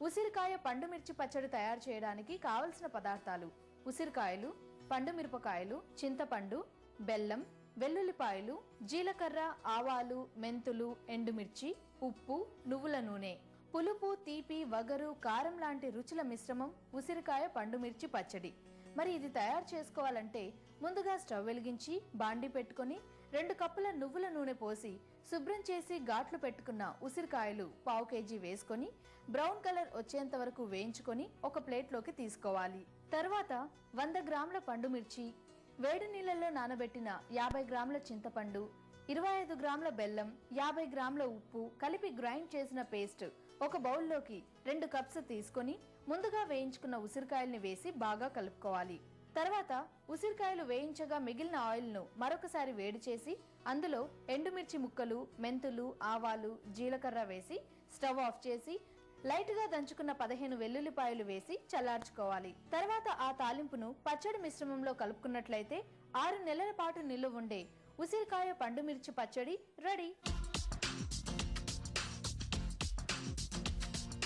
ఉసిరికాయ పండుమిర్చి పచ్చడి తయారు చేయడానికి కావలసిన పదార్థాలు: ఉసిరికాయలు, పండుమిరపకాయలు, చింతపండు, బెల్లం, వెల్లుల్లిపాయలు, జీలకర్ర, ఆవాలు, మెంతులు, ఎండుమిర్చి, ఉప్పు, నువ్వుల నూనె. పులుపు, తీపి, వగరు, కారం లాంటి రుచుల మిశ్రమం ఉసిరికాయ పండుమిర్చి పచ్చడి. మరి ఇది తయారు చేసుకోవాలంటే ముందుగా స్టవ్ వెలిగించి బాండి పెట్టుకొని 2 కప్పుల నువ్వుల నూనె పోసి శుభ్రం చేసి ఘాట్లు పెట్టుకున్న ఉసిరికాయలు 1/2 కేజీ వేసుకొని బ్రౌన్ కలర్ వచ్చేంత వరకు వేయించుకొని ఒక ప్లేట్లోకి తీసుకోవాలి. తర్వాత 100 గ్రాముల పండుమిర్చి, వేడి నీళ్లలో నానబెట్టిన 50 గ్రాముల చింతపండు, 25 గ్రాముల బెల్లం, 50 గ్రాముల ఉప్పు కలిపి గ్రైండ్ చేసిన పేస్ట్ ఒక బౌల్లోకి 2 కప్స్ తీసుకొని ముందుగా వేయించుకున్న ఉసిరికాయల్ని వేసి బాగా కలుపుకోవాలి. తర్వాత ఉసిరికాయలు వేయించగా మిగిలిన ఆయిల్ ను మరొకసారి వేడి చేసి అందులో ఎండుమిర్చి ముక్కలు, మెంతులు, ఆవాలు, జీలకర్ర వేసి స్టవ్ ఆఫ్ చేసి లైట్ గా దంచుకున్న 15 వెల్లుల్లిపాయలు వేసి చల్లార్చుకోవాలి. తర్వాత ఆ తాలింపును పచ్చడి మిశ్రమంలో కలుపుకున్నట్లయితే 6 నెలల పాటు నిల్వ ఉండే ఉసిరికాయ పండుమిర్చి పచ్చడి రెడీ.